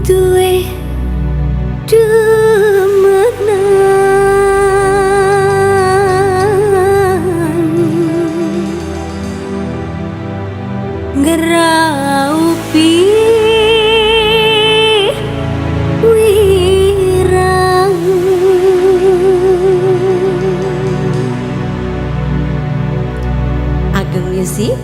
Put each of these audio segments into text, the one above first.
duwe demenan ngeraupi wirang Ageng Music.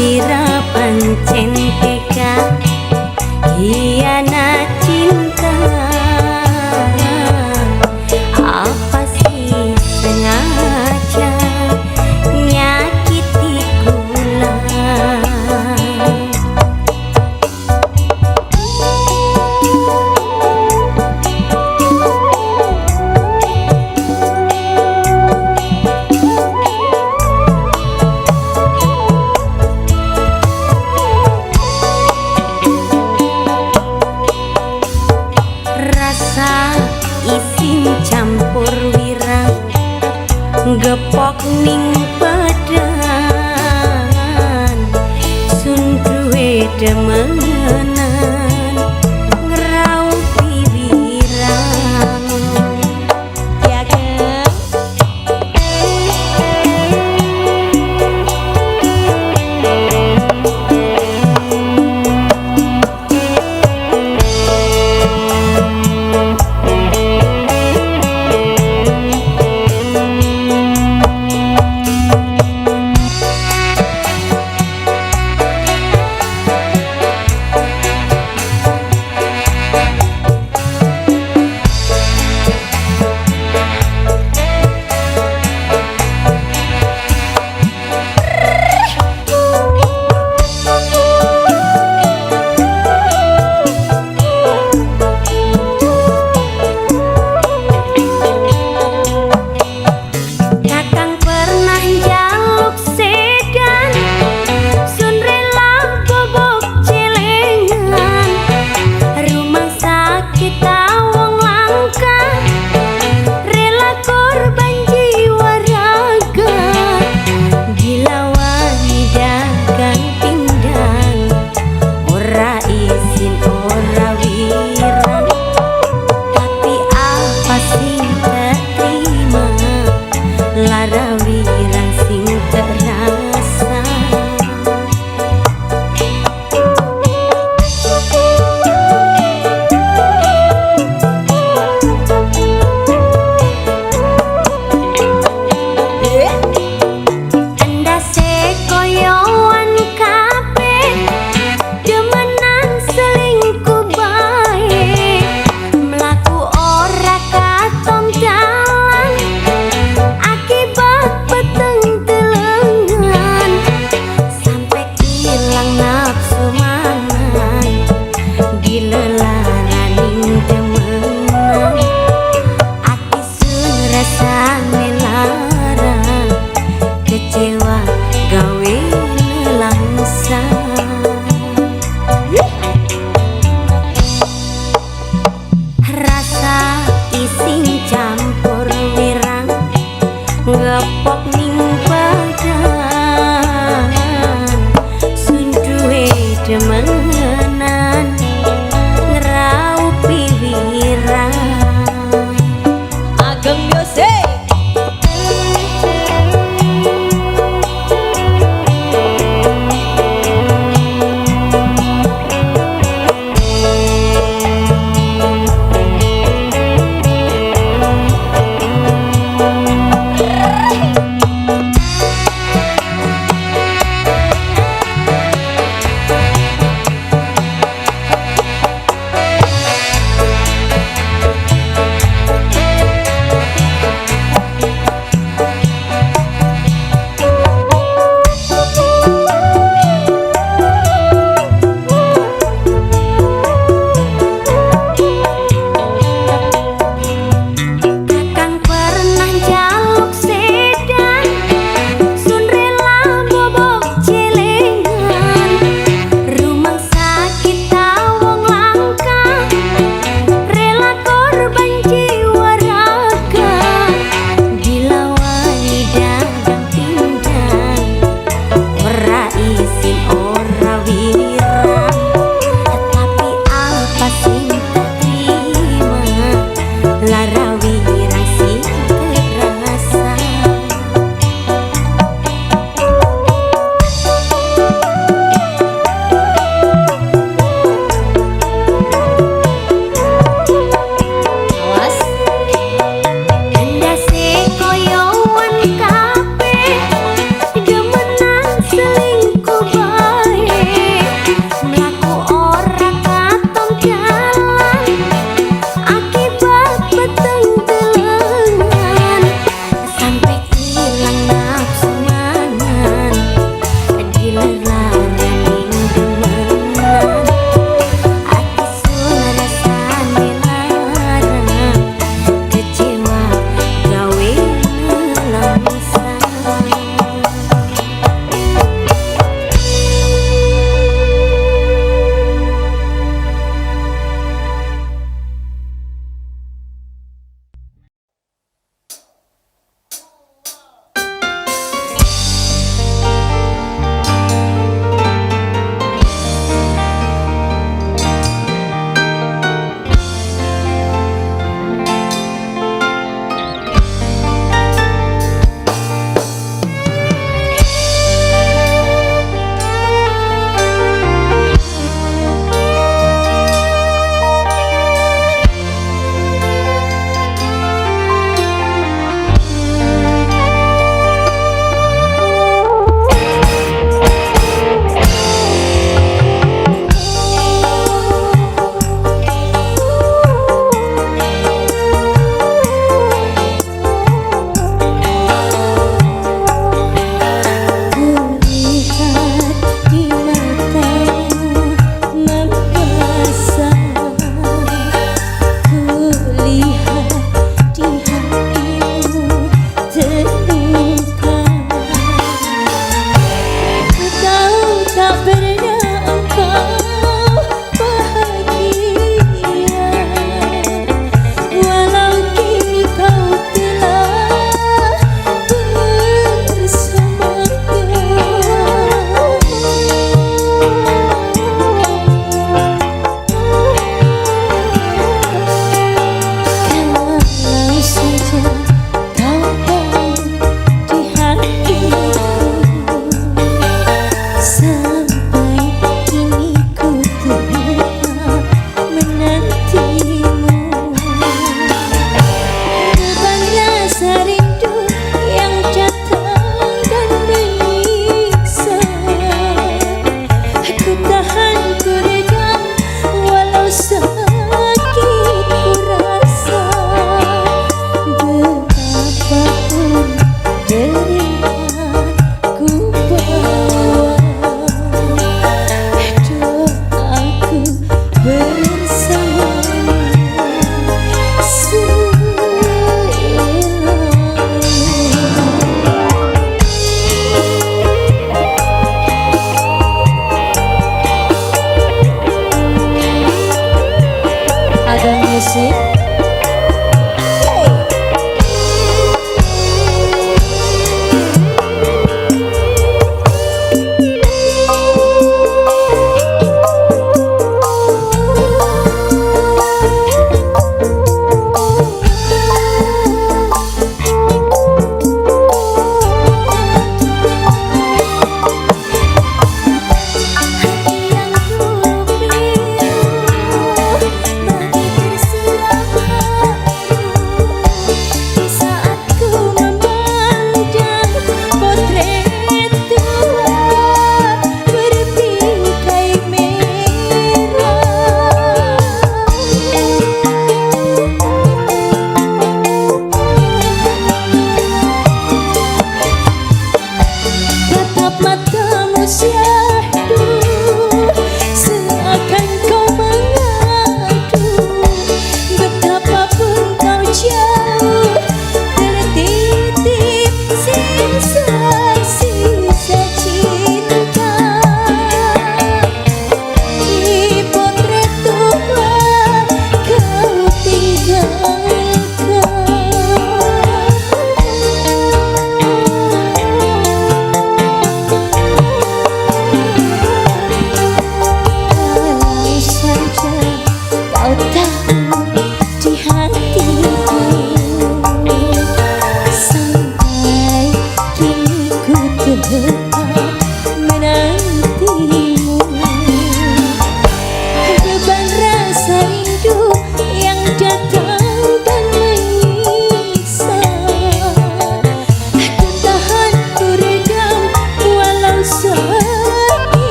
Sira pancen teka hianat cinta apa sih sengaja nyakiti kula isin campur wirang gepok ning badan sun duwe demenan ngeraupi wirang ya ke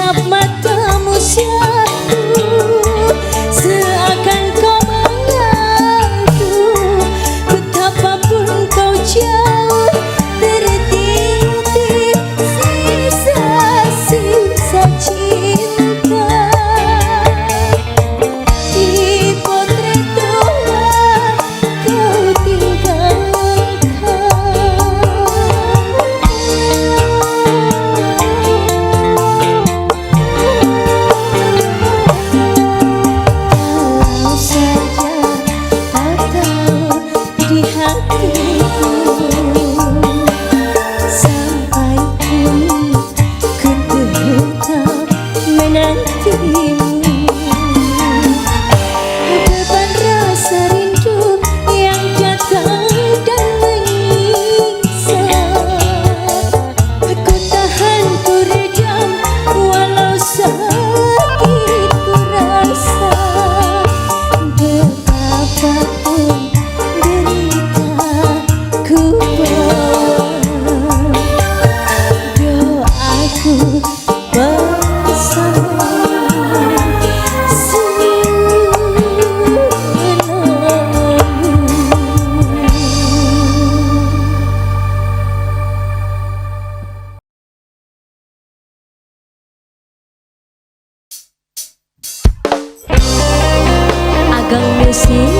tatap matamu satu, seakan kau mengadu. Betapapun kau jauh, tertitip sisa-sisa cinta. Di potret tua kau tinggalkan. Kalau saja kau tahu di hatiku, sampai kini ku tetap menantimu. Beban rasa rindu yang datang dan menyiksa, ku tahan, ku redam, walau sakit ku rasa. Betapapun derita ku bawa, doaku bersama Agang Musik.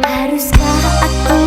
Haruskah aku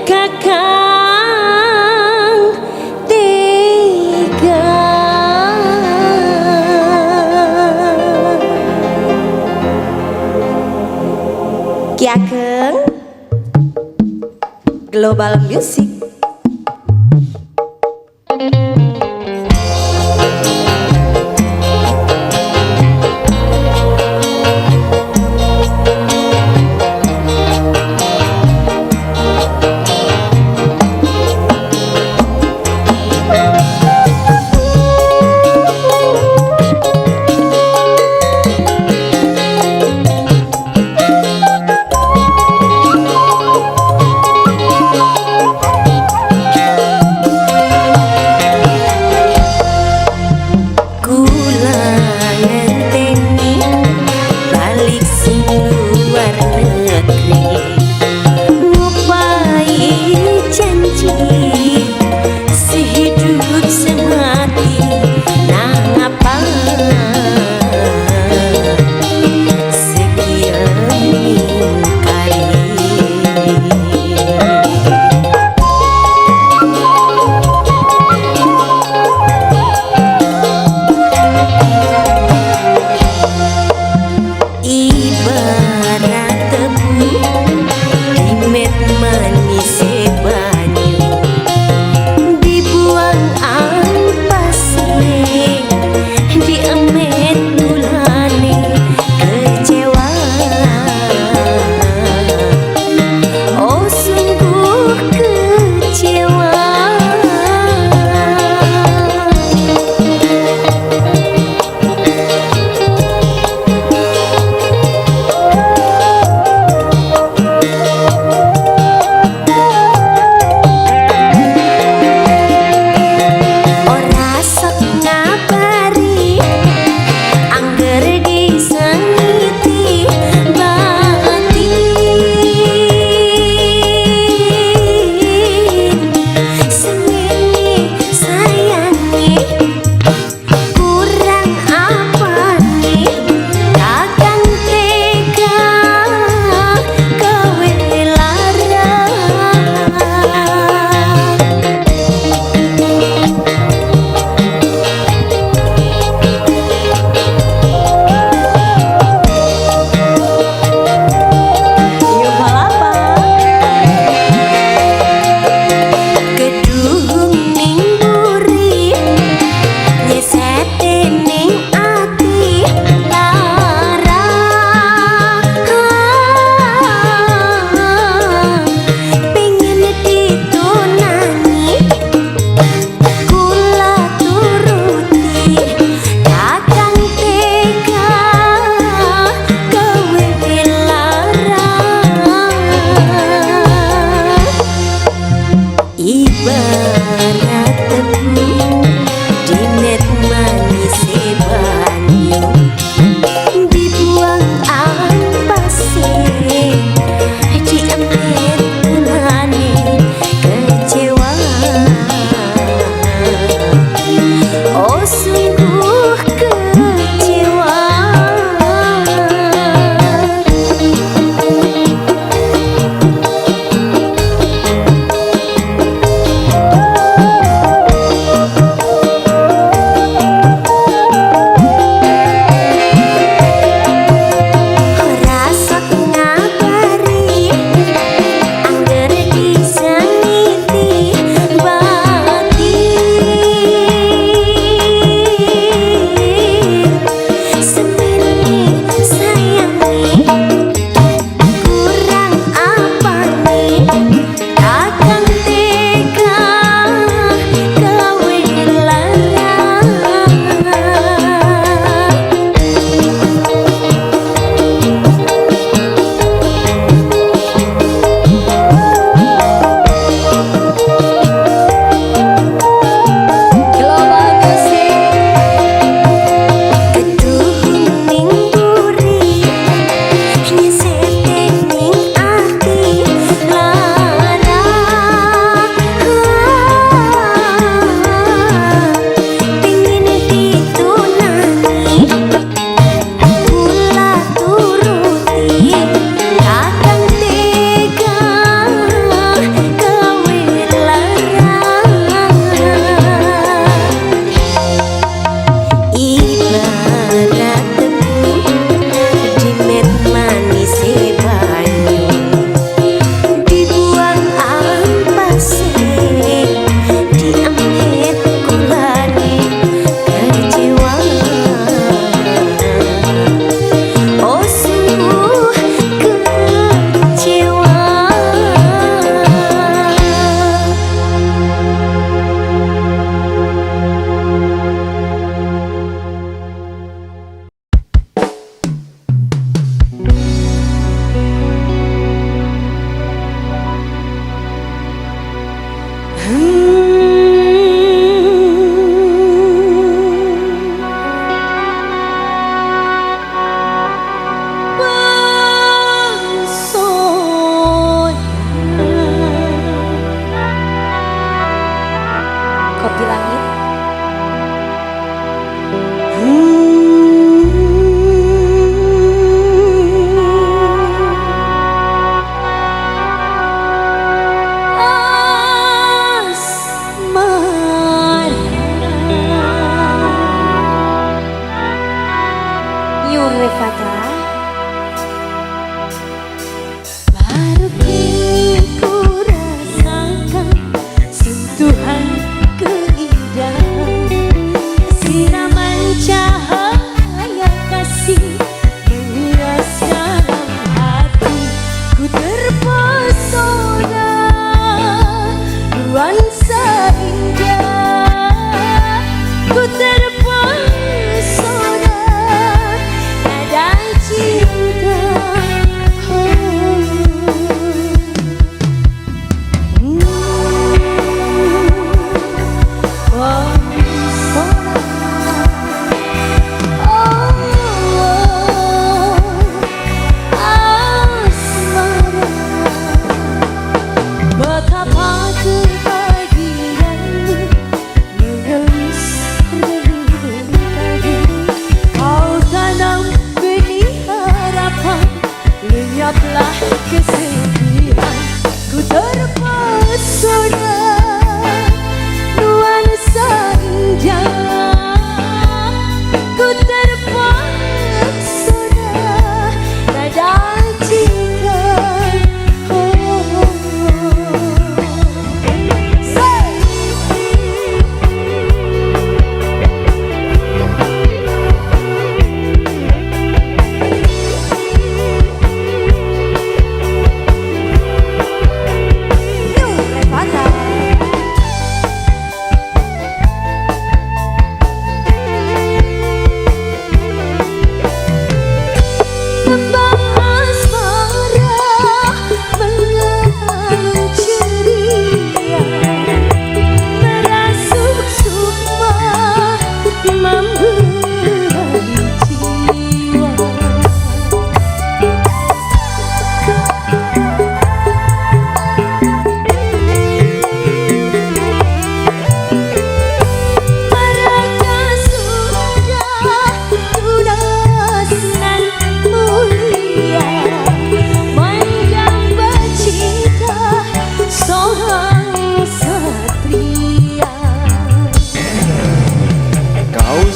kakang tega. Ki Ageng Global Music.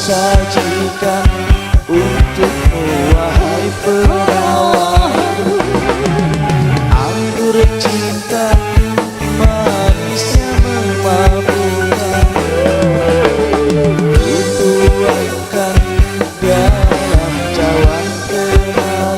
sajikan untukmu wahai perawan. Anggur cinta manisnya memabukkan, kutuangkan dalam cawan kenangan.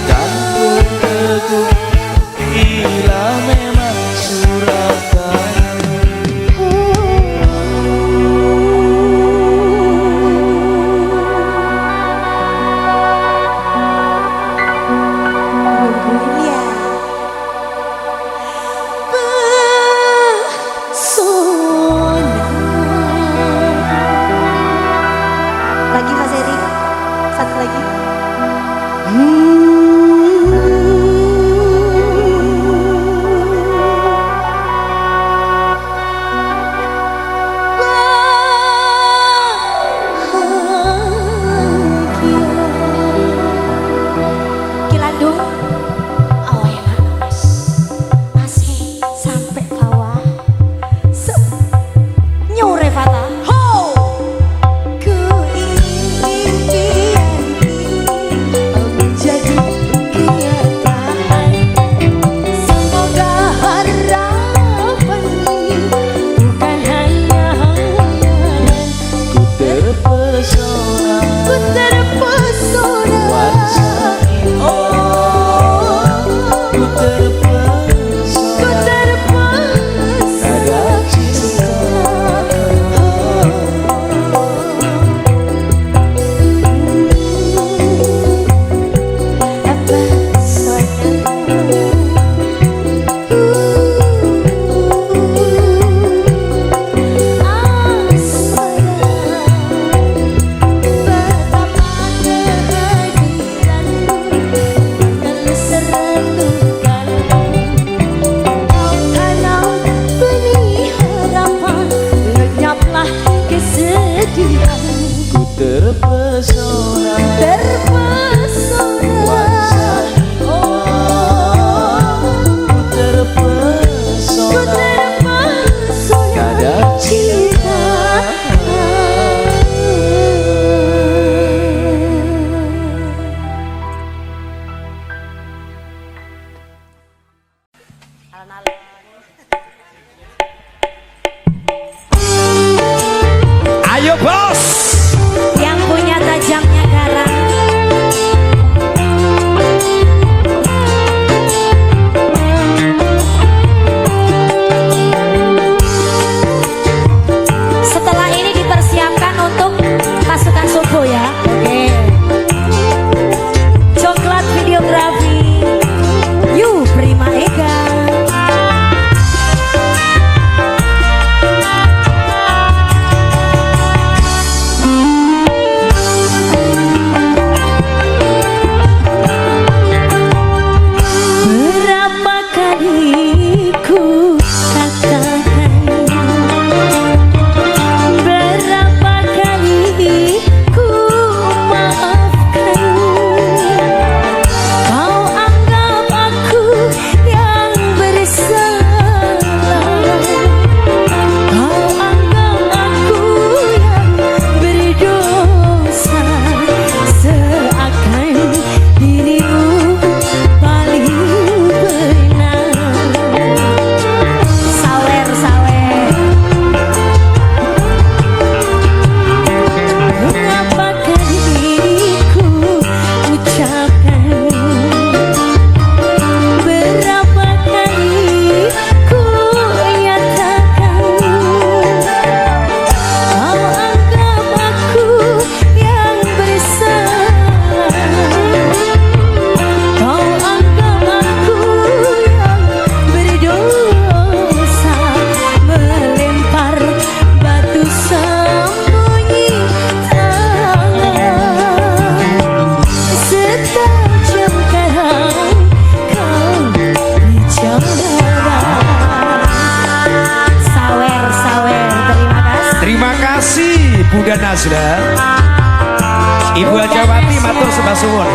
Dan ku ragu bila memang suratan. terpesona cinta. Ayo bos. Yang punya tajamnya garang. Setelah ini dipersiapkan untuk pasukan subuh ya. Oke. Coklat videografi. You Prima Ega. Berapa kali ku katakan, berapa kali ku maafkan, kau anggap aku yang bersalah, kau anggap aku yang berdosa, seakan dirimu paling benar. Sawer, sawer. Mengapa diriku ucapkan, berapa kali ku nyatakan, kau anggap aku yang bersalah, kau anggap aku yang berdosa, melempar batu sembunyi tangan, setajam karang kau bicara. Sawer, sawer, terima kasih. Terima kasih Bunda Nazra. Ibu Ajawati matur sembah suwun.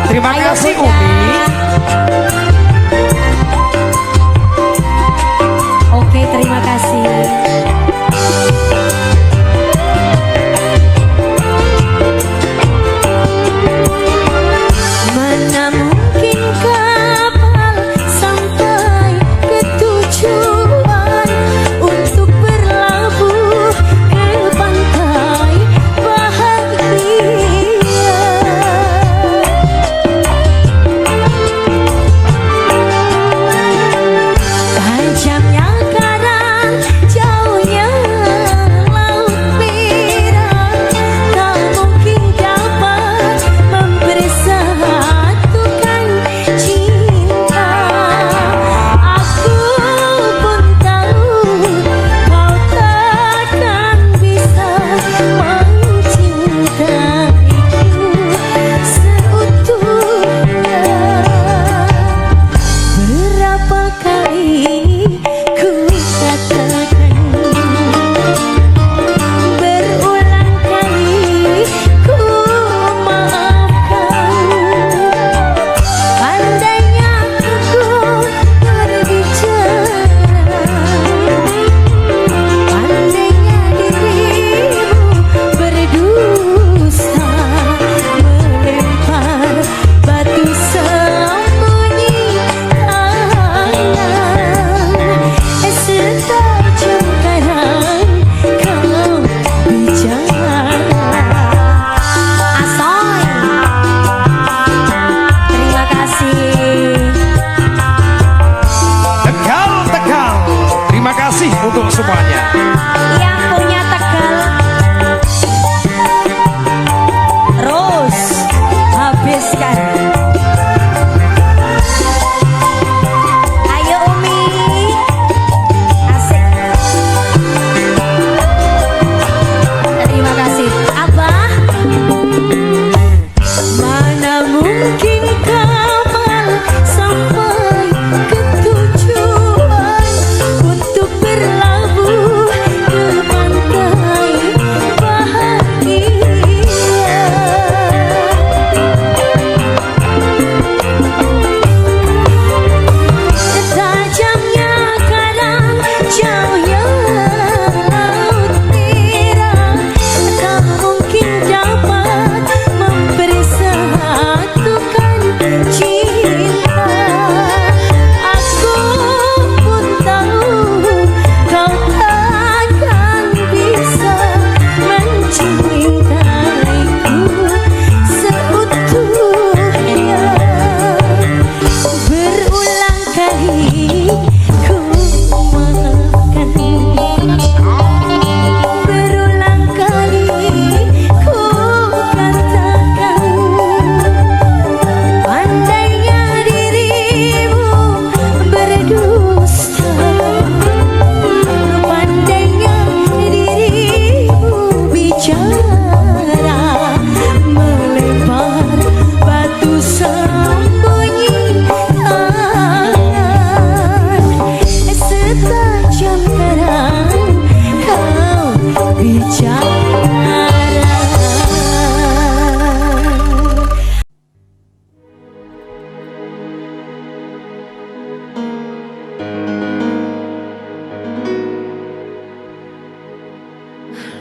Terima Ayo, kasih Bunda. Umi. Oke, terima kasih. Mana mungkin kapal sampai ke tujuan untuk berlabuh ke pantai bahagia.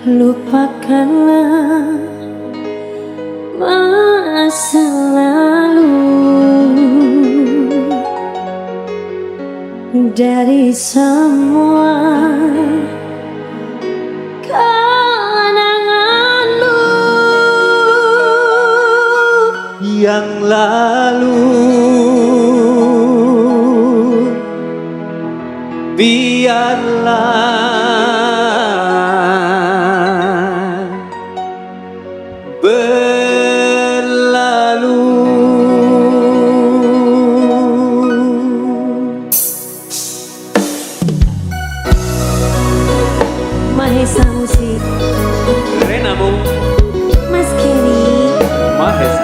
Lupakanlah masa lalu dari semua kenanganmu yang lalu. Biarlah berlalu. Mahesa Musik Renamu Mas Kenny Mahesa.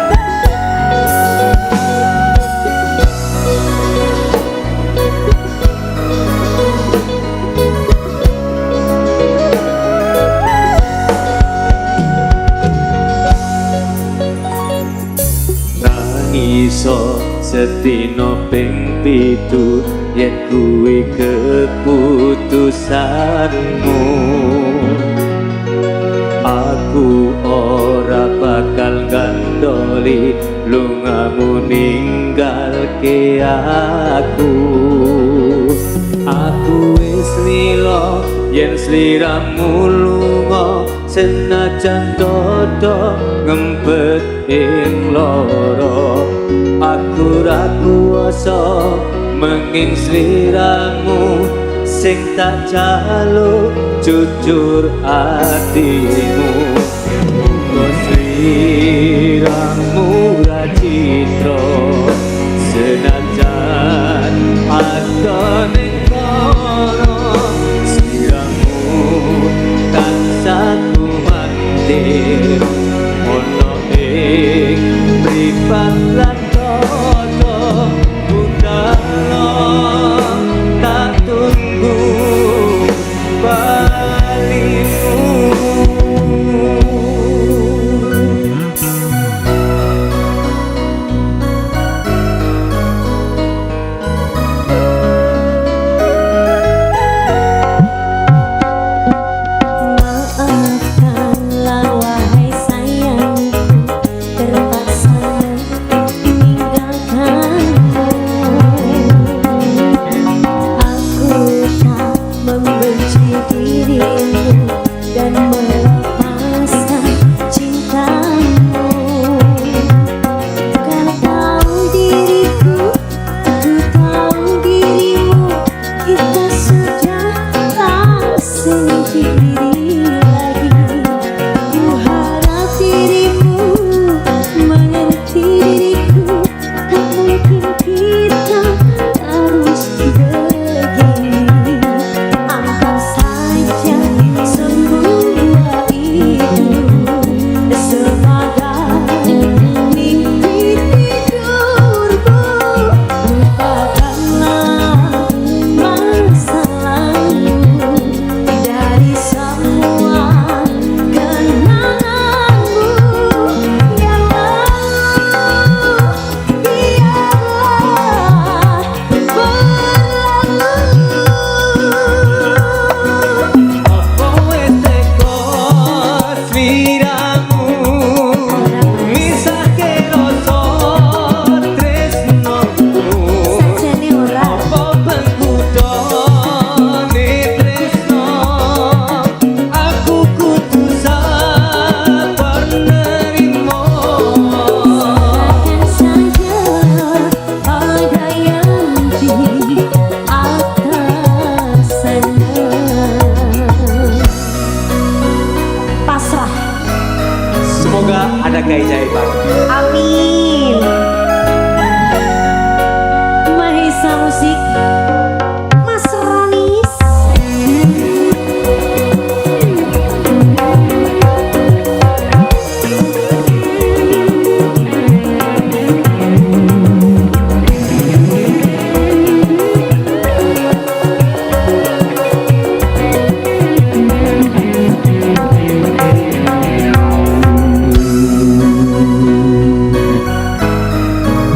Iso setino ping pitu yen kuwi keputusanmu. Aku ora bakal gandoli lungamu ninggalke aku. Aku wis lilo yen sliramu lunga senajan dodo ngempet ing loro. Aku ra kuwasa menging sliramu sing tak jaluk jujur atimu. Muga sliramu ra citra senajan ada ning kono. Sliramu tansah kuwatir ono ing mripat lan dodo. Budalo tak tunggu balimu. Maafkanlah wahai sayangku, terpaksa meninggalkanmu. Aku tak membenci dirimu dan melepaskan cintamu. Kau tahu diriku, aku tahu dirimu, kita sudah tak sendiri lagi. Ku harap dirimu mengerti diriku, tak mungkin kita terus begini. Anggap saja semua itu sebagai mimpi tidurmu. Lupakanlah masa lalu dari semua kenanganmu yang lalu. Biarlah berlalu. Apa wis teko sliramu misahke rasa tresnoku. Sajane ora Apa pengkudone tresno aku kudu sabar nerimo. serahkan saja pada yang di atas sana. Pasrah. Semoga ada keajaiban. Amin. Mahesa Musik Mas Ronis.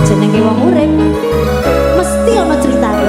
Jenenge wong urip mesti ana critane.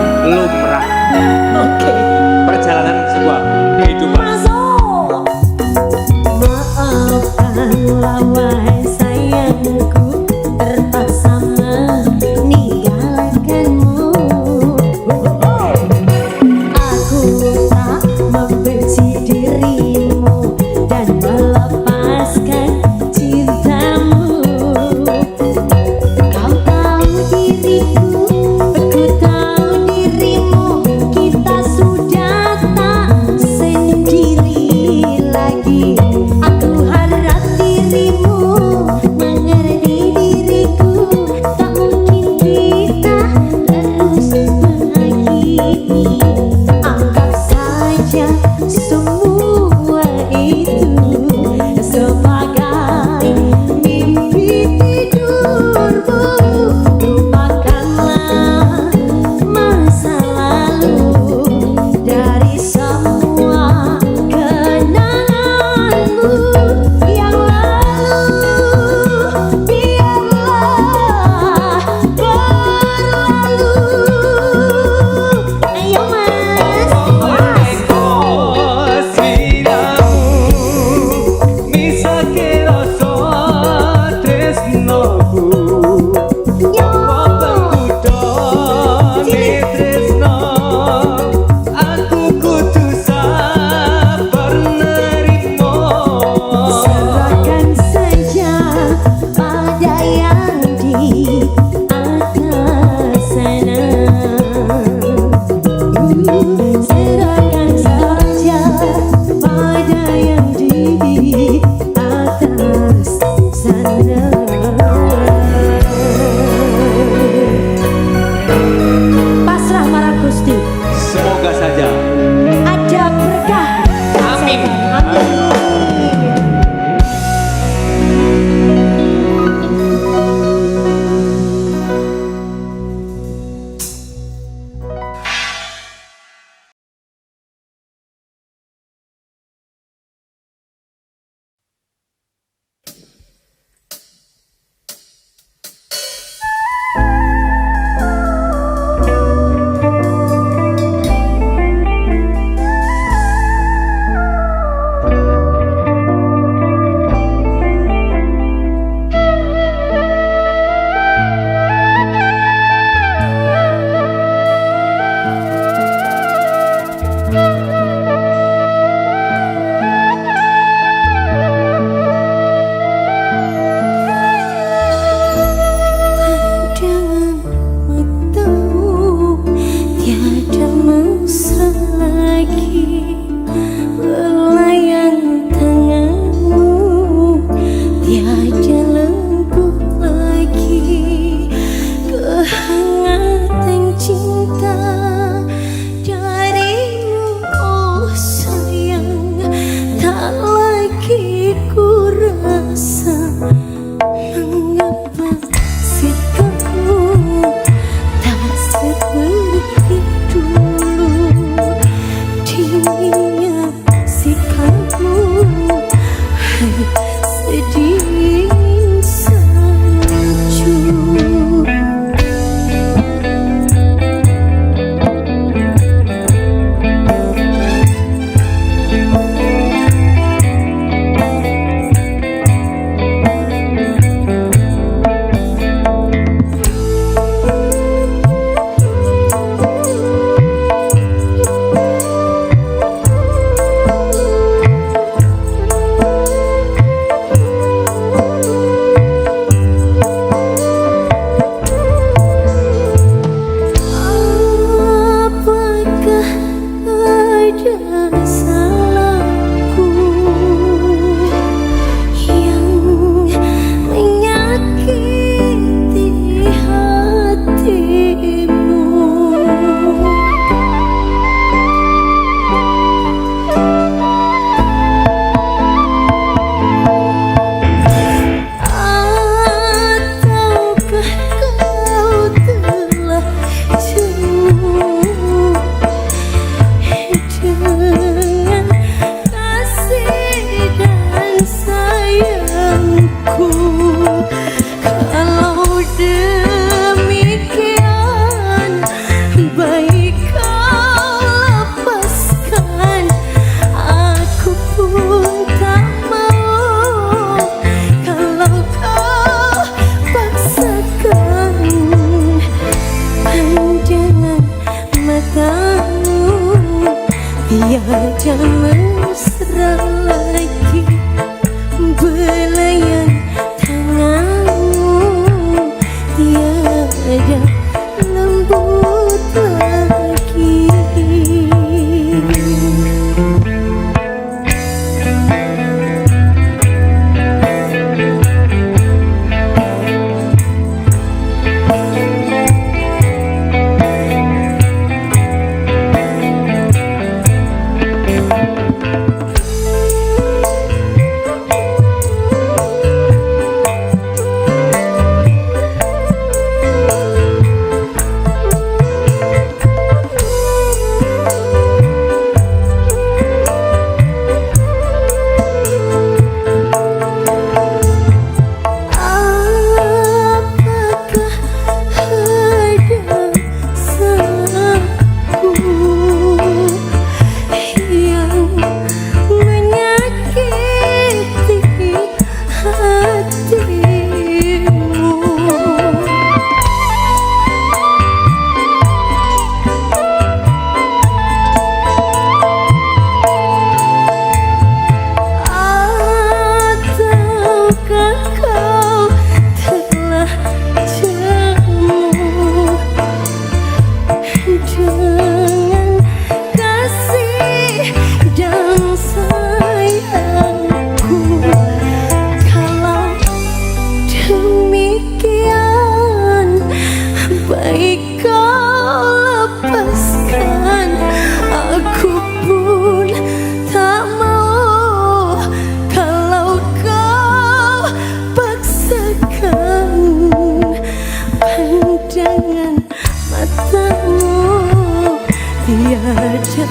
pandangan matamu, tiada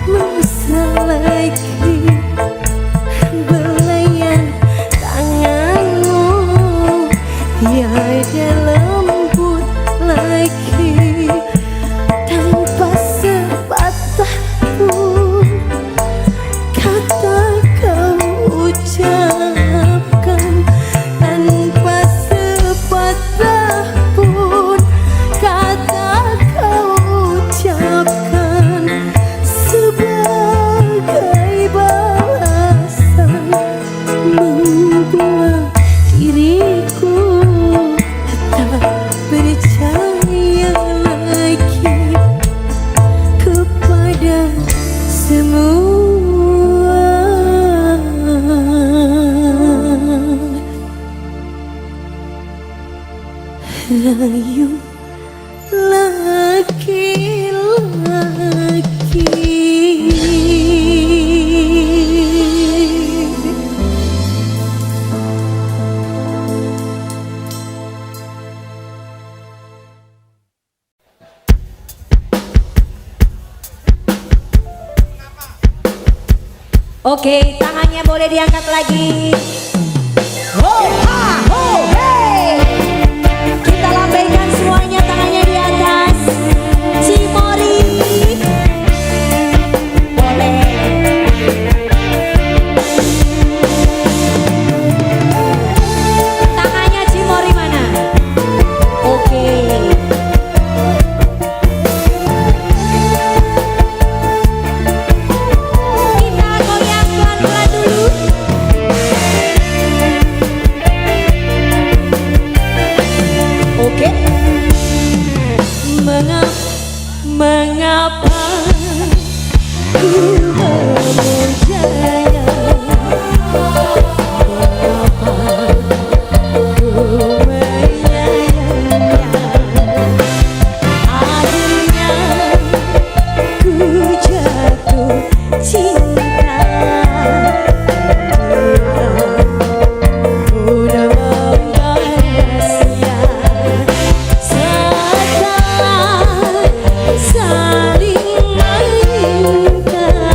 mesra lagi. Belayan tanganmu, tiada lembut lagi. Tanpa sepatah pun kata kau ucapkan, tanpa sepatah pun kata kau ucapkan, sebagai balasan membuat diriku tak percaya lagi kepada semua. Rayu laki-laki. Oke, tangannya boleh diangkat lagi. Ho, ha, ho, hey. Kita lambaikan semuanya, tangannya di atas. Cimori. Boleh. Tangannya Cimori mana? Oke. Kita goyang pelan-pelan dulu. Oke. Mengapa ku berjaya? Mengapa ku menyayangnya? Akhirnya ku jatuh cinta. Udah membalasnya setelah saling menginginkan.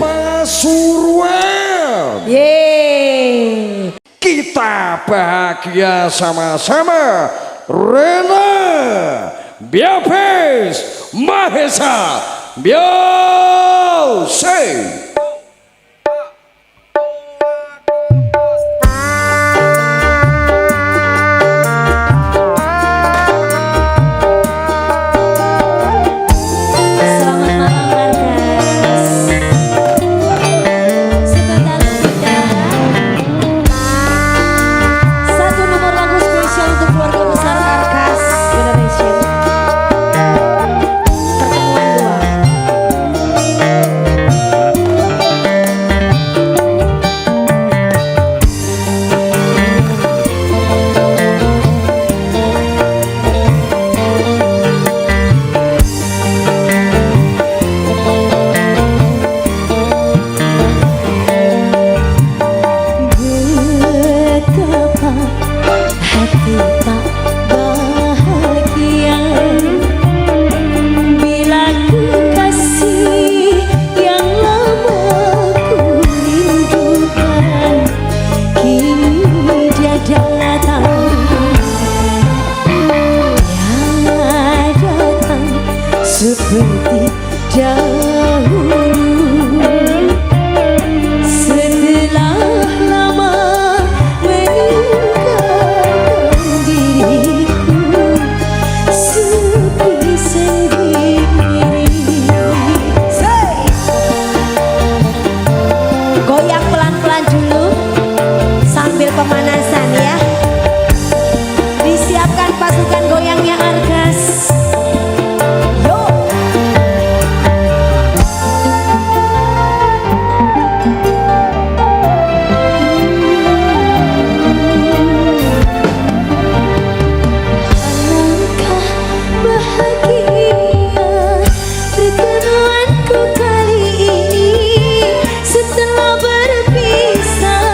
Pasuruan. Yeay. Kita bahagia sama-sama. Rena Biapes Mahesa Biose. Selamat malam Arkas. Sebentar satu nomor lagu spesial untuk keluarga besar Arkas Generation. Pertemuan dua. Betapa hati tak bahagia bila kekasih yang lama ku rindukan kini dia datang. Dia datang seperti dahulu. Setelah lama meninggalkan diriku sepi sendiri. Goyang pelan-pelan dulu sambil pemanasan ya. Disiapkan pasukan goyangnya Arkas. Yo. Alangkah bahagia pertemuanku kali ini setelah berpisah.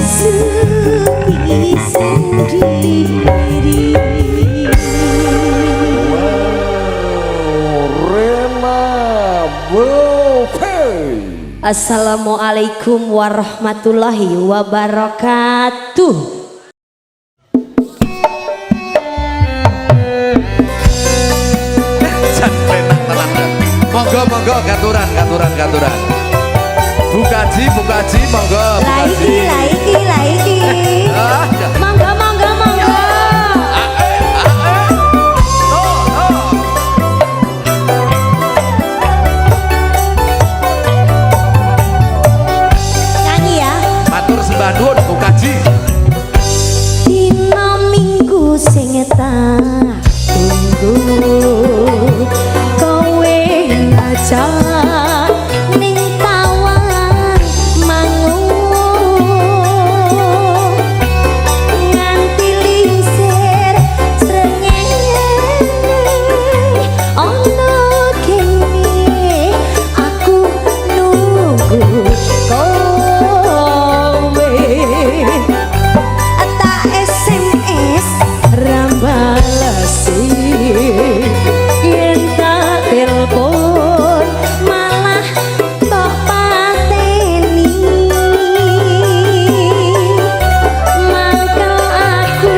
sepi sendiri. Assalamualaikum warahmatullahi wabarakatuh. Monggo monggo katuran. Bukaji monggo. Laiki. Ah, ya. Monggo. Nyanyi ya. Matur sembah nuwun bukaji. Dina minggu sing tak tunggu kowe ngajak ning tawang mangun nganti lingsir srengenge ana kene aku nunggu kowe tak SMS rambalasi yen tak telepon malah tok pateni mangkel aku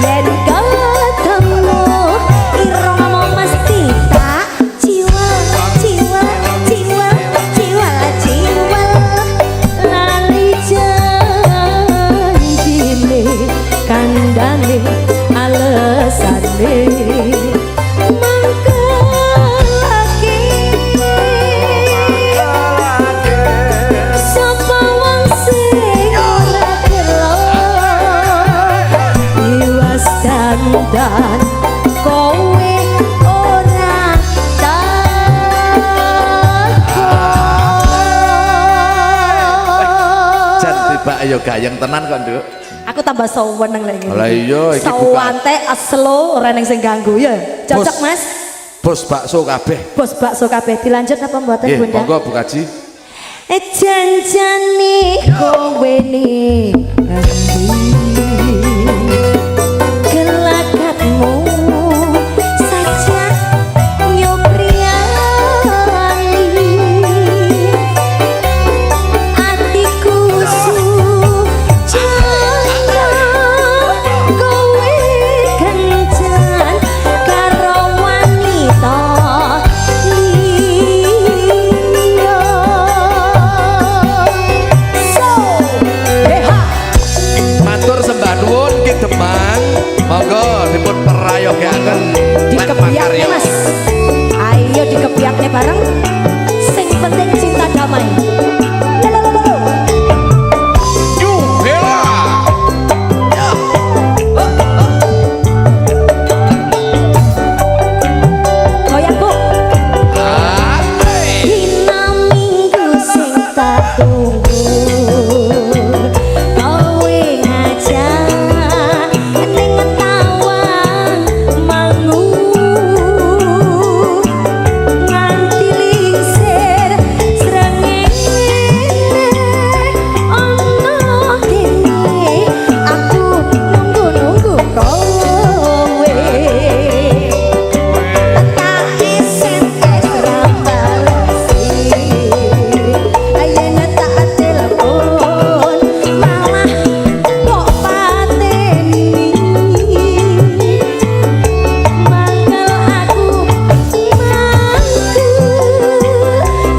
yen ketemu irung ngomong mesti tak jiwa lali janjine kandane alesane mangkelake sapa wong sing ora gelo iwas dandan kowe ora Jan tiba ayo gayeng tenan kok, Nduk. Aku tambah seneng lagi. Lah iya iki buka. Sawante aslo ora ning sing ganggu ya. Cocok, Bos. Mas. Bos bakso kabeh. Bos bakso kabeh dilanjut apa mboten Nggih, Bunda? monggo bukaji. janjane kowe ning endi gelakatmu saja nyopriani atiku sucara kowe kencan karo wanita liya Matur sembah nuwun Ki Demang. Monggo dipun perayogaken Dikebiakne Mas. Ayo dikebiakne bareng. Sing penting cinta damai. Bella. Goyang Bu. dina minggu sing tak tunggu kowe ngajak ning tawang mangu nganti lingsir srengenge ana kene aku nunggu kowe tak SMS rambalasi ayeuna tak telepon malah kok pateni mangkel aku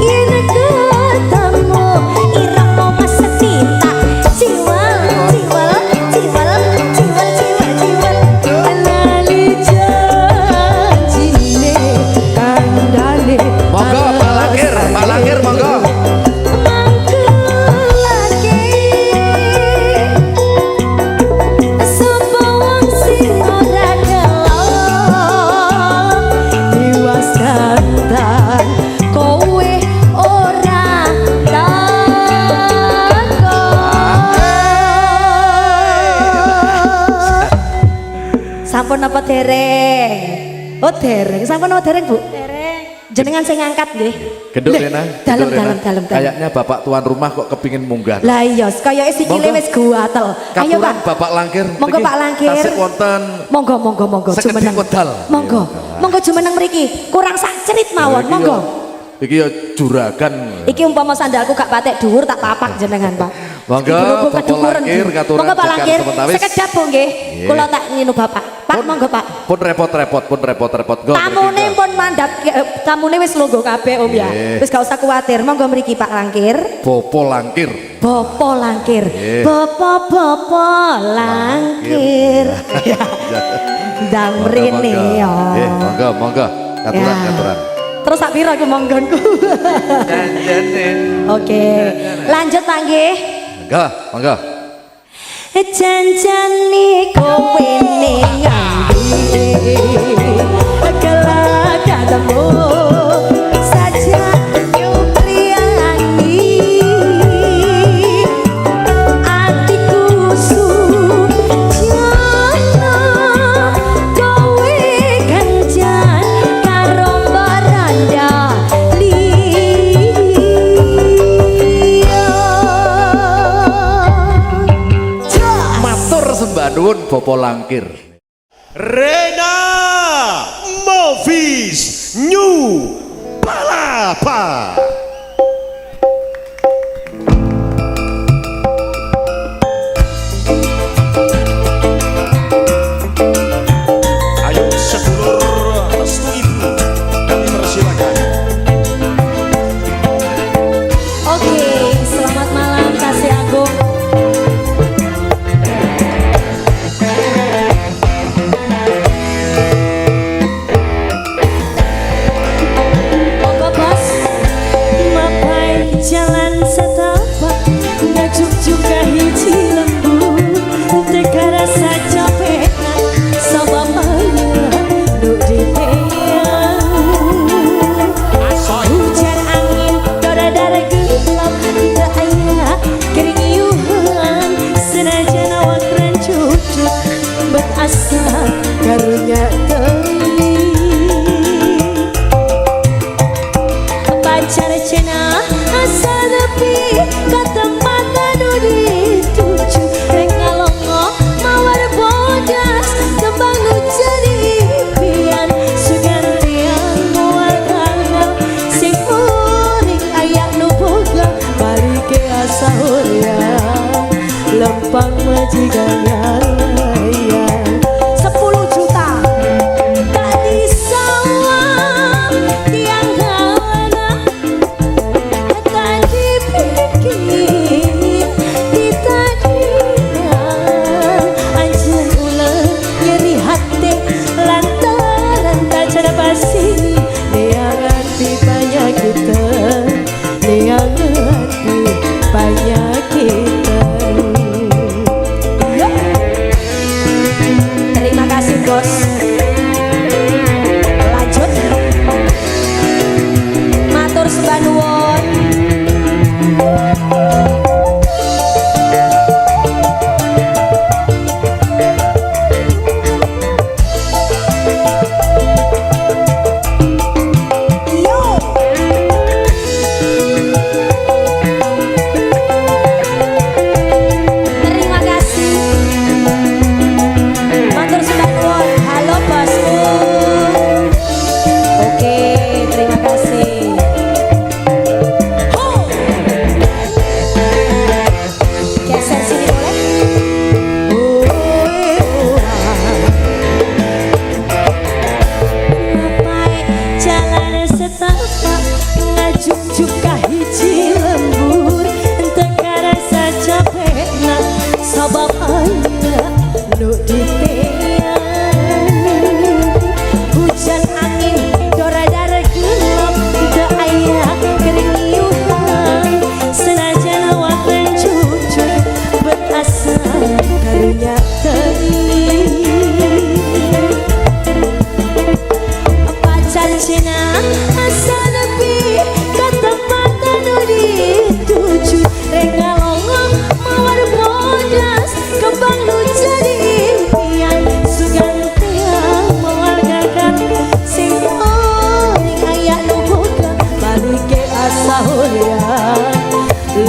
yen ketemu irengmu mesti tak jiwal lali janjine kandhane Monggo Pak Lakir monggo. mangkelake sapa wong sing ora gelo Iwas dandan kowe ora takon. Sampun apa dereng? Oh dereng, sampun apa dereng Bu? Dereng. Jenengan sing ngangkat nggih. Gendut Lih, Rena. Dalem gendut, Rena. dalem dalem. Kayaknya bapak tuan rumah kok kepingin munggah. Lah iya, kaya sikile Monggo. wis guatel. Ayo Katuran Pak. bapak langkir. Monggo Niki Pak Langkir. Tasik wonten. Monggo monggo monggo Sekedhik jumeneng. wedal. Monggo. Monggo jumeneng mriki. Kurang sak cerit mawon. Iki Monggo. Iki ya juragan. Iki umpama sandalku gak patek dhuwur tak tapak jenengan, Pak. Monggo, Berhubung Bapak kedukuran. Langkir, katuran Monggo Pak Sekar Langkir. Sementawis. Sekedap Bu nggih. Nggih. Kula tak nginu Bapak. Pak monggo Pak. Pun repot-repot, pun repot-repot. Go, Tamune mriki, go. pun mandap tamune wis lungguh kabeh Om ya. Nggih. Wis gak usah kuwatir. Monggo mriki Pak Langkir. Bopo langkir. Bopo Langkir. Nggih. Bopo Langkir. Ya. Ndang mrene ya. Monggo, monggo. Katuran, Ya. katuran. Terus sak pira ku monggonku. Janjanin. Oke. Lanjut Pak nggih. Monggo, monggo. Janjane kowe ning ngendi kelak ketemu saja nyupriani atiku sujana kowe ganjan karo baranda liya. Matur sembah nuwun Bopo langkir. Rena Movies New Palapa. Ayo sedulur restu ibu, kami persilakan. Oke, selamat malam kasih Agung. Monggo bos, mapai jalan setapak, ngajuk juga hiji lembu, teka rasa capek, sama maya nuk diteang. Hujan angin dara-dara gelap tidak ayah kering iuhan senajan awak rancucut bet asa karunya teli pacar cena asa nepi ka tempat anu dituju rek ngalongo mawar bodas tembang nu jadi impian sugantian mual kangen sing uring ayak nu boga balik ke asa horeang lempang majikan yang 10 juta tak disawang tiang kawana tak dipikir ditadiang anjir ulah nyeri hati lantaran tak cara pasti neangan di banyak kita neangan di banyak kita. Yup. Terima kasih bos. Lanjut. Matur sembah nuwun. Yo.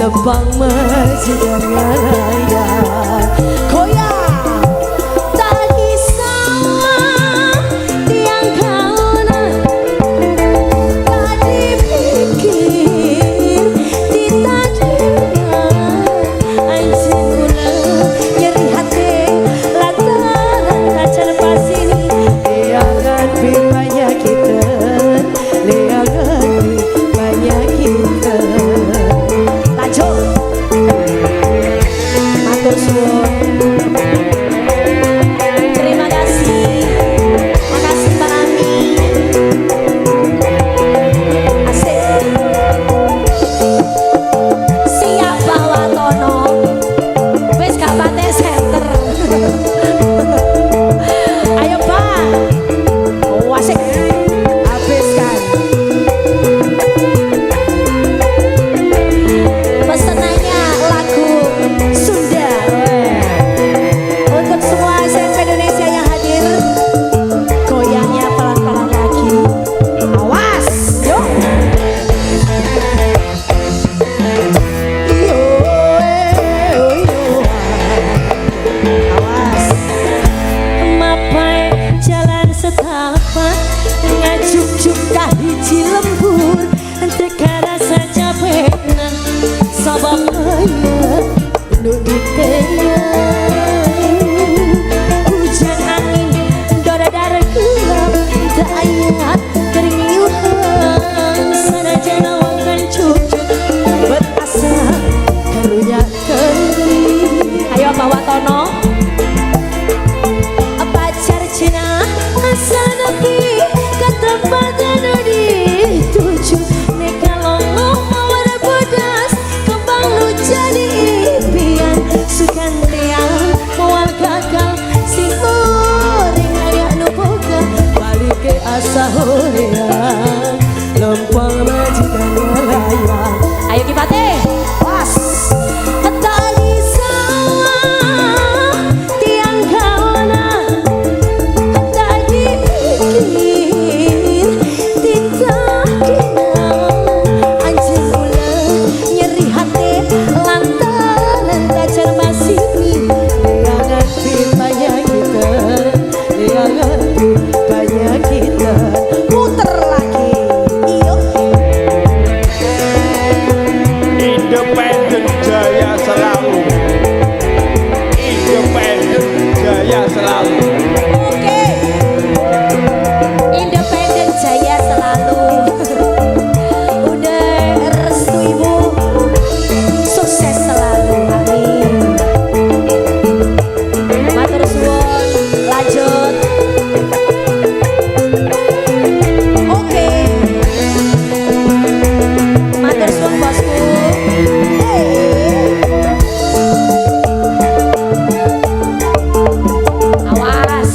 lempang majikan raya goyang tadi sama tiang kauna tadi pikir ditadina anjing gula nyeri hati lantaran kacar pasini liangan banyak kita liangan banyak kita lanjut matur suwun terima kasih makasih Mbak Ami asik siap bawa tono wis gak pate center ayo Pak asik habiskan pesenannya lagu Sunda untuk semua SMP Indonesia yang hadir goyangnya pelan-pelan lagi awas yuk yo awas mapai jalan setapak ngajuk-juk kahiji lembur teka rasa capek sabab ayah nudiknya hujan angin dora-dara gelap tak ayat keringiuhan sanajan awangan cucuk berasa karunya kering ayo bawa tono pacar cina asal nepi ke tempat anu dituju neka longo mawar bodas kembang lu jadi impian sukan tiang mawar gagal si muring ayak nu boga balik ke asa horean lempang majikan raya ayo kipate pas tali sawah tiang kawana tadi pikir ditadina anjing gula nyeri hati lantaran kacar masini liangan banyak kita liangan banyak kita muter lagi iyo Independen jaya selalu. Independen jaya selalu. oke independen jaya selalu udah restu ibu sukses selalu amin matur suwun lanjut oke matur suwun bosku awas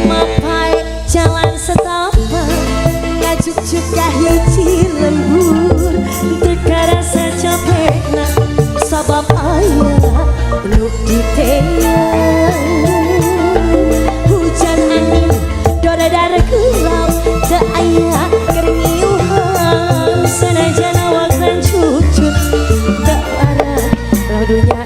mapai jalan setapak ngajuk-juk kahiji lembur teka rasa capek sabab ayah nu diteyang hujan angin dora-dara gelap tak ayah keringiuhan sanajan awakan cucut tak ada radunya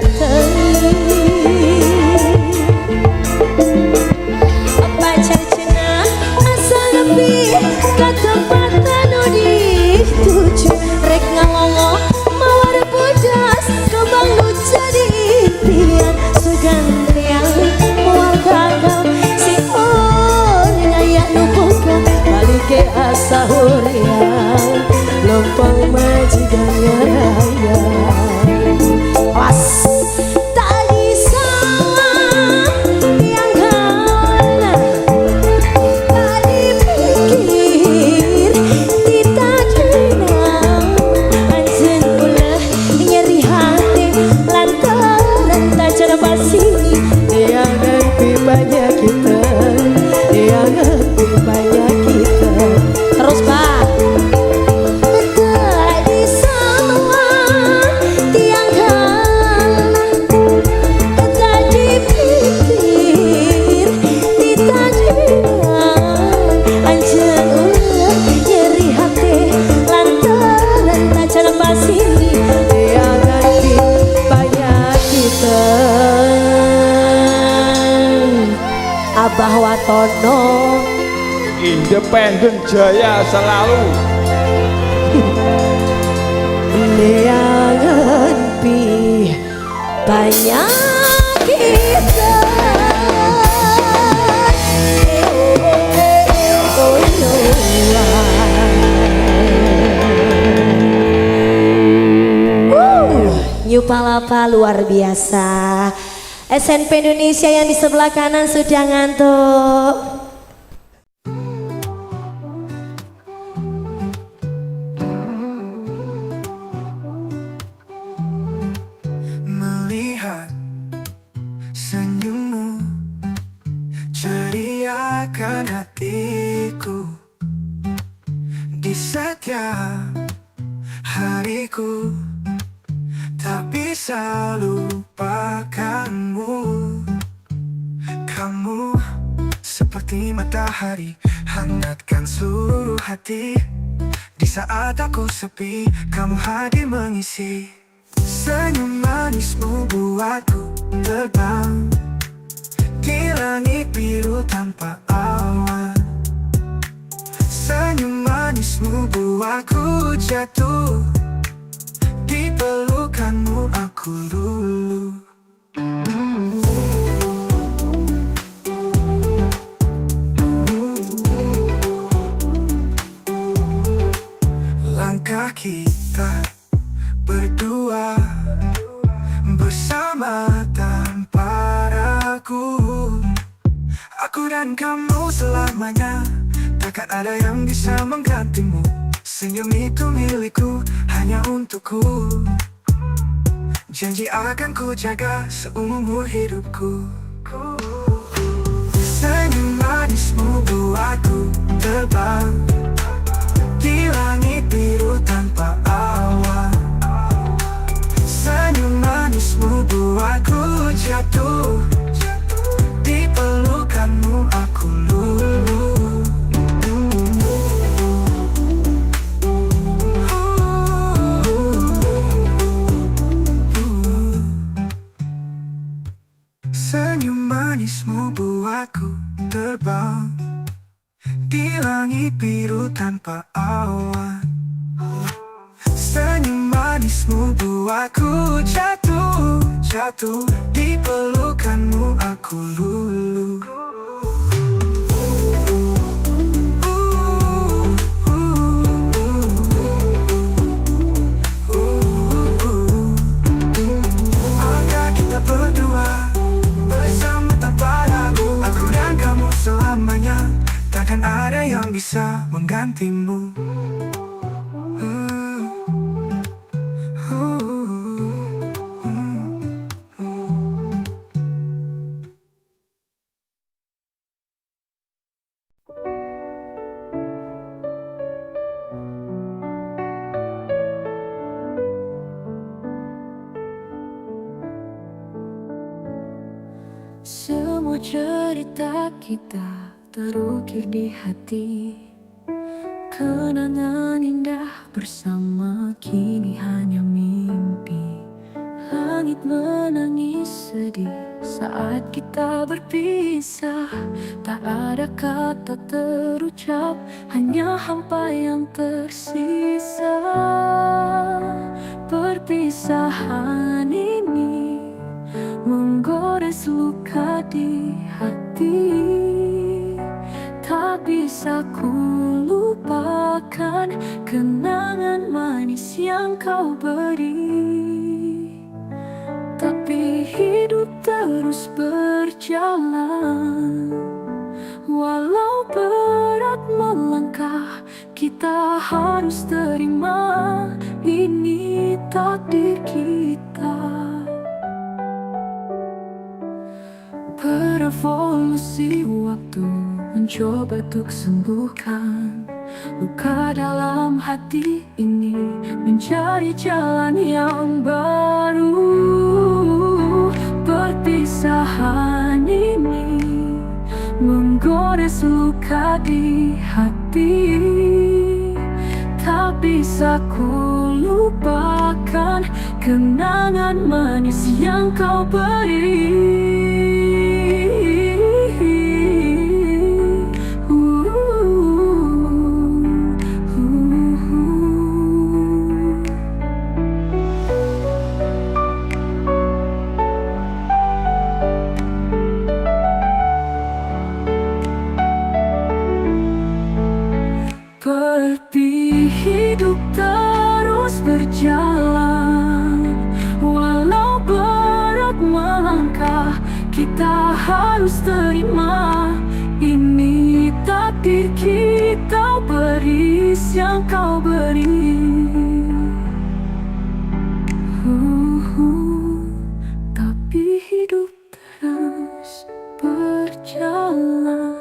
pacar cina asal lebih ke tempat anu dituju rek ngalongo mawar bodas kembang lu jadi impian segantian mual gagal si orang ayak nu boga balik ke asa horean lempang majikan raya awas tadi sawah tiang kawana tadi pikir ditadina anjing gula nyeri hati lantaran tacar pasini liangan banyak kita liangan banyak kita terus Pak Watono. Independen jaya selalu. Neangan pi banyak kita. New Palapa luar biasa. SNP Indonesia yang di sebelah kanan sudah ngantuk. Melihat senyummu ceriakan hatiku di setiap hariku. Tak bisa lupakanmu. Kamu seperti matahari, hangatkan seluruh hati. Di saat aku sepi, kamu hadir mengisi. Senyum manismu buatku terbang di langit biru tanpa awan. Senyum manismu buatku jatuh di pelukanmu aku luluh. Langkah kita berdua bersama tanpa ragu. Aku dan kamu selamanya, takkan ada yang bisa menggantimu. Senyum itu milikku, hanya untukku. Janji akan ku jaga seumur hidupku. Senyum manismu buatku terbang di langit biru tanpa awan. Senyum manismu buatku jatuh di pelukanmu aku luluh. Senyum manismu buatku terbang di langit biru tanpa awan. Senyum manismu buatku jatuh di pelukanmu aku luluh. Angkat kita berdua bersama tanpa ragu. Aku dan kamu selamanya, takkan ada yang bisa menggantimu. Semua cerita kita terukir di hati. Kenangan indah bersama kini hanya mimpi. Langit menangis sedih saat kita berpisah. Tak ada kata terucap, hanya hampa yang tersisa. Perpisahan ini menggores luka di hati. Tak bisa ku lupakan kenangan manis yang kau beri. Tapi hidup terus berjalan. Walau berat melangkah, kita harus terima. Ini takdir kita. Berevolusi waktu mencoba untuk sembuhkan luka dalam hati ini, mencari jalan yang baru. Perpisahan ini menggores luka di hati. Tak bisa ku lupakan kenangan manis yang kau beri. harus terima. Ini takdir kita, beri yang kau beri. Tapi hidup terus berjalan,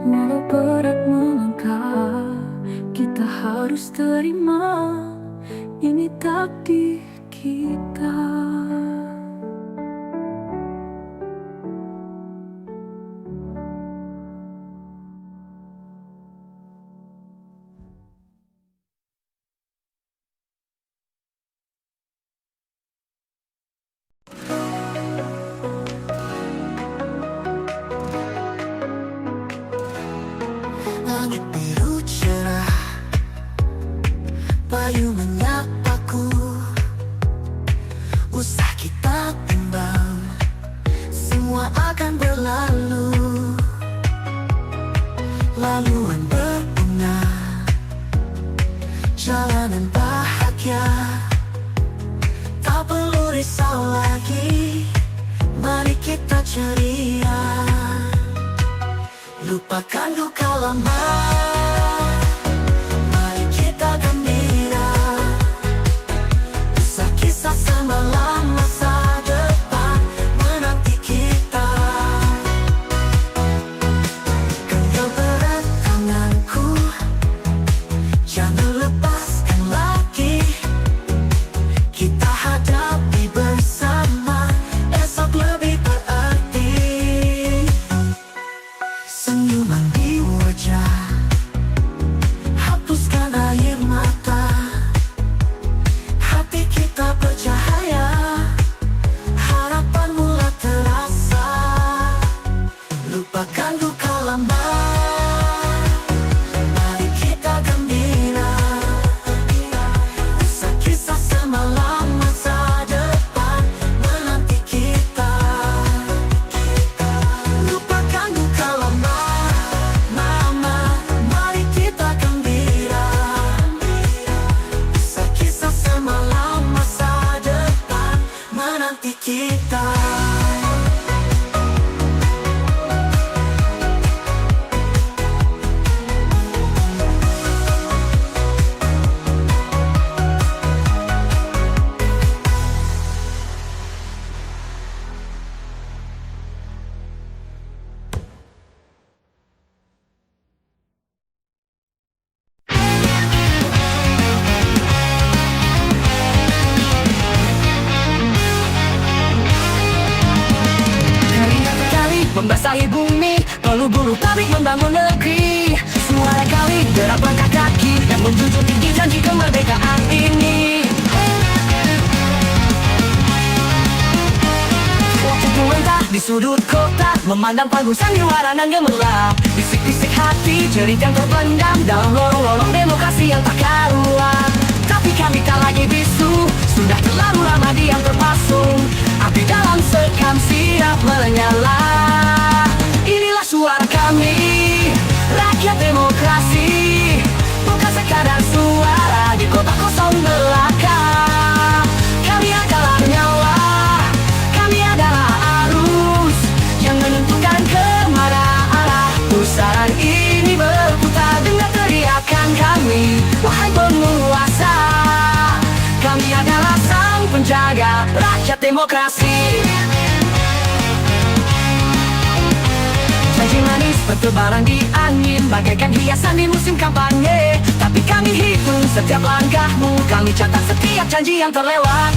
walau berat melangkah, kita harus terima. Ini takdir kita. Langit biru cerah, bayu menyapaku. Usah kita bimbang, semua akan berlalu. Laluan berbunga, jalanan bahagia. Tak perlu risau lagi, mari kita ceria. Lupakan luka lama, mari kita gembira. Kisah-kisah semalam, masa depan menanti kita. Genggam erat tanganku, jangan lepaskan lagi. Kita hadapi bersama, esok lebih berarti. Senyuman di wajah, hapuskan air mata. Hati kita bercahaya, harapan mulai terasa. Lupakan luka lama, mari kita gembira. Kisah-kisah semalam, masa depan menanti kita. Lupakan luka lama, mama, mari kita gembira. Kisah-kisah semalam, masa depan menanti kita. Kali membasahi bumi, peluh bulu pabrik membangun negeri. Suara kali derap langkah kaki yang menjunjung tinggi janji kemerdekaan ini. Waktu melentah di sudut kota, memandang panggung sandiwara nan gemerlap. Bisik-bisik hati, jerit yang terpendam dalam lorong-lorong demokrasi yang tak karuan. Tapi kami tak lagi bisu, sudah terlalu lama diam terpasung. Api dalam sekam siap menyala. Inilah suara kami, rakyat demokrasi. Bukan sekadar suara di kota kosong belaka. Kami adalah nyawa, kami adalah arus yang menentukan kemana arah pusaran ini berputar. Dengar teriakan kami, wahai penguasa. Kami adalah sang penjaga rakyat demokrasi. Janji manis bertebaran di angin, bagaikan hiasan di musim kampanye. Tapi kami hitung setiap langkahmu, kami catat setiap janji yang terlewat.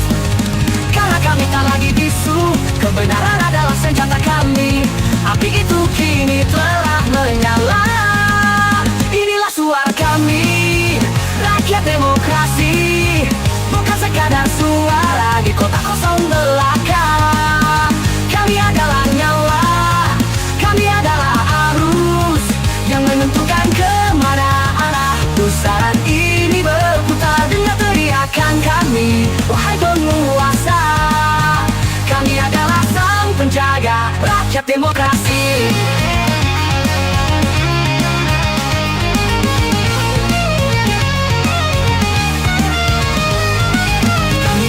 Karena kami tak lagi bisu, kebenaran adalah senjata kami. Api itu kini telah menyala. Inilah suara kami, rakyat demokrasi. Bukan sekadar suara di kota kosong belaka. Kami adalah nyawa, kami adalah arus yang menentukan kemana arah pusaran ini berputar. Dengar teriakan kami, wahai penguasa. Kami adalah sang penjaga rakyat demokrasi.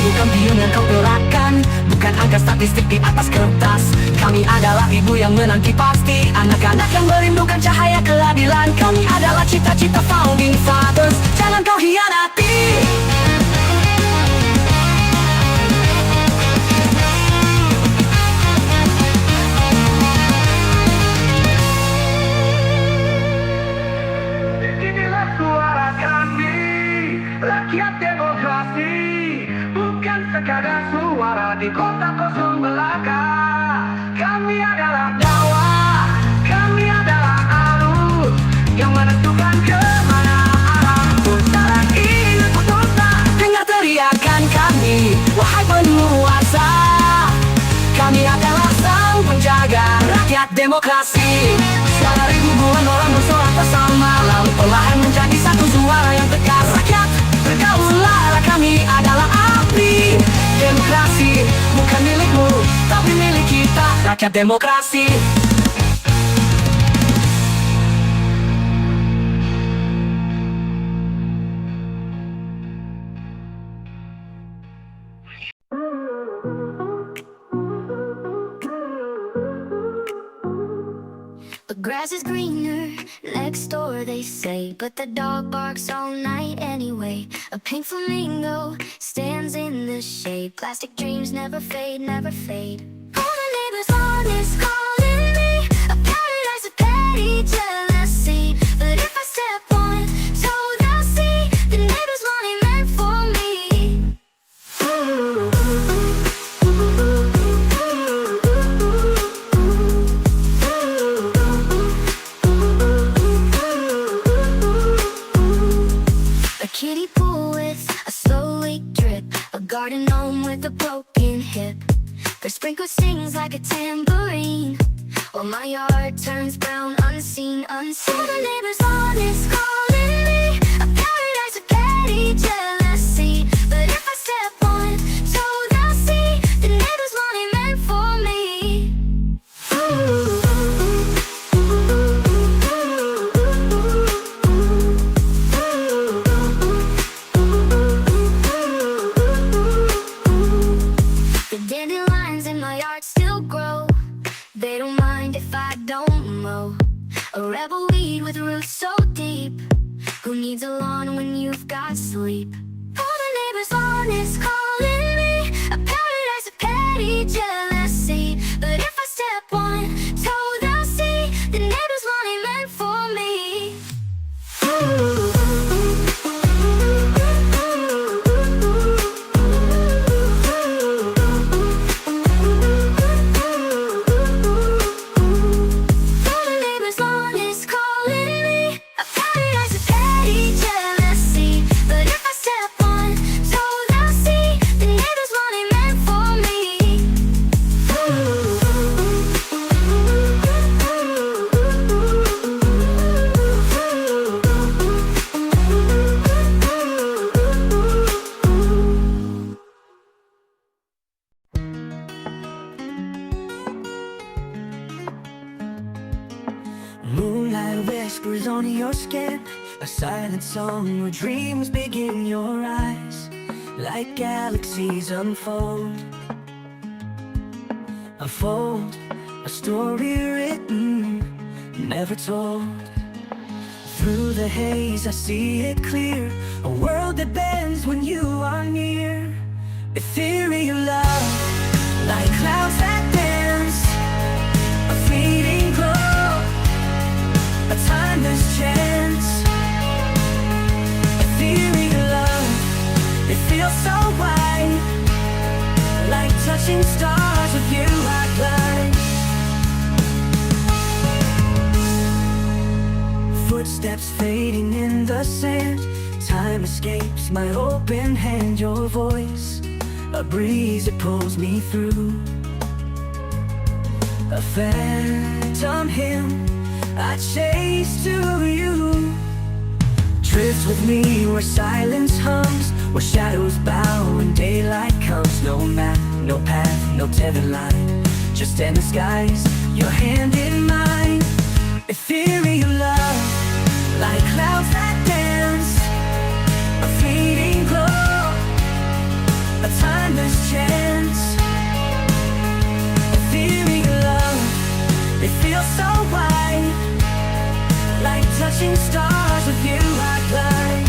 Bukan pion yang kau gerakan, bukan angka statistik di atas kertas. Kami adalah ibu yang menanti pasti, anak-anak yang merindukan cahaya keadilan. Kami adalah cita-cita founding fathers, jangan kau hianati. Inilah suara kami, rakyat demokrasi. Bukan sekadar suara di kota kosong belaka. Kami adalah dakwah, kami adalah arus yang menentukan kemana arah. Sekarang ini untuk tak dengar teriakan kami, wahai penguasa. Kami adalah sang penjaga rakyat demokrasi. Suara ribuan orang bersorak bersama, lalu perlahan menjadi satu suara yang tegas. Rakyat bergaulah, kami adalah api demokrasi. Bukan milikmu, tapi milik kita, rakyat demokrasi. The grass is greener next door, they say, but the dog barks all night anyway. A pink flamingo stands in the shade. Plastic dreams never fade, never fade. All the neighbors on is calling me a paradise of petty jealousy. But if I step on toes, they'll see the neighbors want it meant for me. A kiddie pool with a slow leak drip, a garden gnome with a broken hip. Their sprinkler sings like a tambourine, while my yard turns brown, unseen, unseen. All the neighbors on is calling me a paradise of petty jealousy. But if I step on toes, they'll see the neighbors want it meant for me. The dandelions in my yard still grow. They don't mind if I don't mow. A rebel weed with roots so deep. Who needs a lawn when you've got sleep? All the neighbors on is calling me a paradise of petty jealousy. But if I step on toes, they'll see the neighbors want it meant for me. All the neighbors on is calling me a paradise of petty jealousy. But if I step on toes, they'll see the neighbors want it meant for me. Moonlight whispers on your skin, a silent song where dreams begin. Your eyes, like galaxies unfold, unfold a story written, never told. Through the haze I see it clear, a world that bends when you are near. Ethereal love, like clouds that dance, a fleeting glow, a timeless chance. Ethereal love, it feels so wide, like touching stars with you I glide. Footsteps fading in the sand, time escapes my open hand. Your voice, a breeze that pulls me through, a phantom hymn I chase to you. Drift with me where silence hums, where shadows bow and daylight comes. No map, no path, no tethered line, just endless skies, your hand in mine. Ethereal love, like clouds that dance, a fleeting glow, a timeless chance. Ethereal love. touching stars. With you I glide.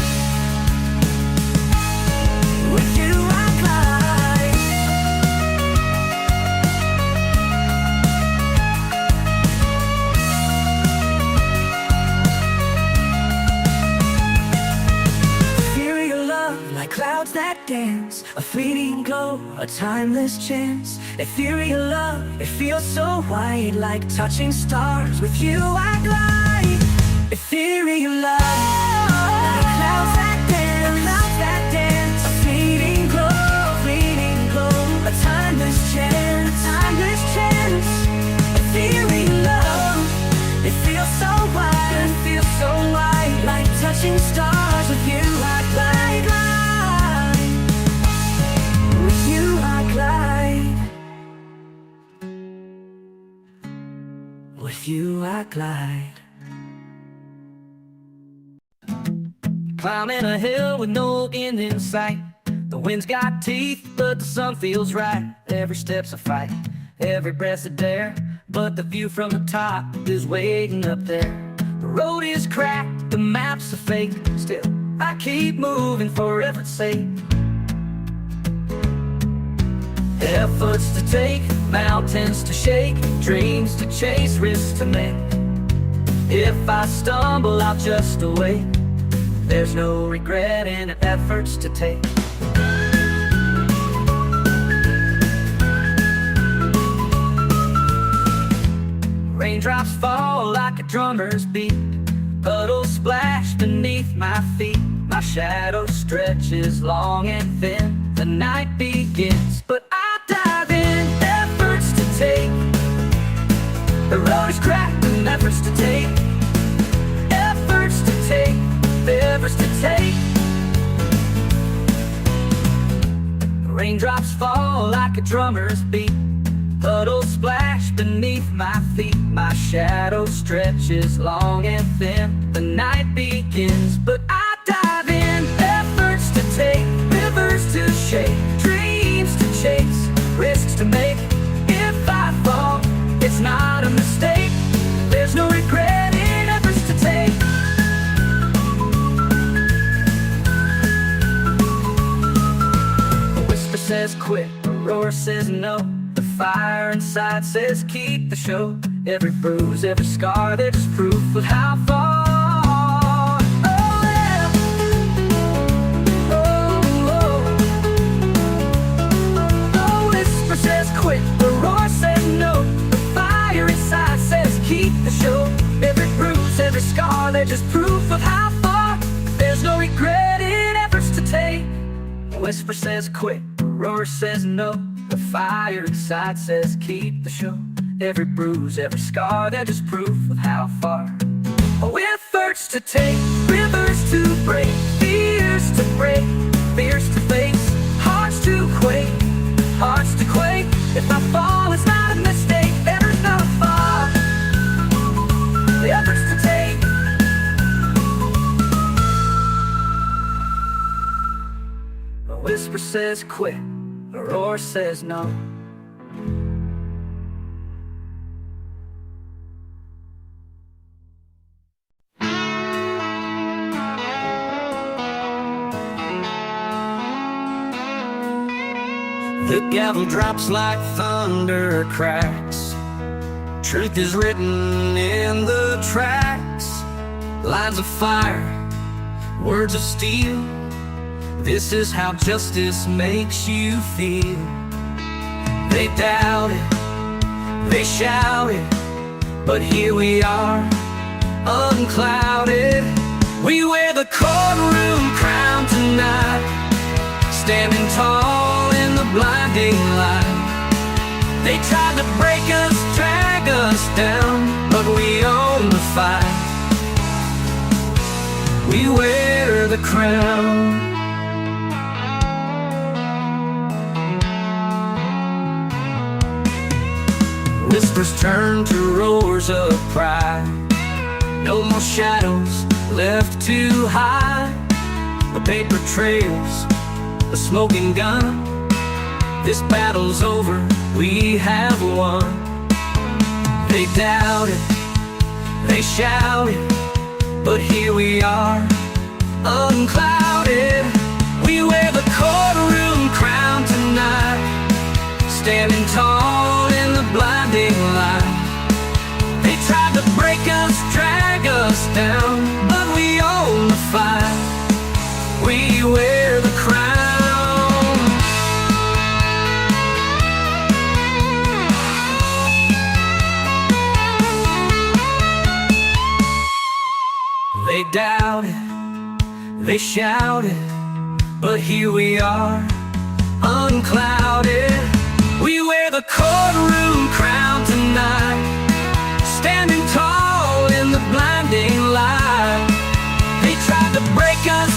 With you I glide. Ethereal love like clouds that dance, a fleeting glow, a timeless chance. Ethereal love, it feels so white, like touching stars. With you I glide. Ethereal love, like clouds that dance, a fleeting glow, a timeless chance, Ethereal love, it feels so white, like touching stars. With you I glide, with you I glide, with you I glide. Climbing a hill with no end in sight. The wind's got teeth, but the sun feels right. Every step's a fight, every breath's a dare, but the view from the top is waiting up there. The road is cracked, the map's a fake. Still, I keep moving for effort's sake. Efforts to take, mountains to shake, dreams to chase, risks to make. If I stumble, I'll just await. There's no regret in efforts to take. Raindrops fall like a drummer's beat, puddles splash beneath my feet. My shadow stretches long and thin. The night begins, but I dive in. Efforts to take. The road is cracked and efforts to take. Efforts to take. Efforts to take. Raindrops fall like a drummer's beat, puddles splash beneath my feet. My shadow stretches long and thin. The night begins, but I dive in. Efforts to take, rivers to shake, dreams to chase, risks to make. If I fall, it's not a mistake. There's no regret in efforts to take. A whisper says quit, a roar says no. The fire inside says keep the show. Every bruise, every scar, they're just proof of how far. Oh yeah. Oh, oh. The whisper says quit, the roar says no. The fire inside says keep the show. Every bruise, every scar, they're just proof of how far. There's no regret in efforts to take. The whisper says quit, the roar says no. The fire inside says keep the show. Every bruise, every scar, they're just proof of how far. Oh, efforts to take, rivers to break, fears to break, fears to face, hearts to quake, hearts to quake. If I fall, it's not a mistake. There's no fall. The efforts to take. A whisper says quit, a roar says no. The gavel drops like thunder cracks. Truth is written in the tracks. Lines of fire, words of steel. This is how justice makes you feel. They doubt it, they shout it, but here we are, unclouded. We wear the courtroom crown tonight, standing tall in the blinding light. They tried to break us, drag us down, but we own the fight. We wear the crown. Whispers turn to roars of pride. No more shadows left to hide. The paper trails, the smoking gun. This battle's over, we have won. They doubt it, they shout it, but here we are, unclouded. We wear the courtroom crown tonight, standing tall in the blinding light. They tried to break us, drag us down, but we own the fight. We wear the crown. They doubted, they shouted, but here we are, unclouded. We wear the courtroom crown tonight, standing tall in the blinding light. They tried to break us,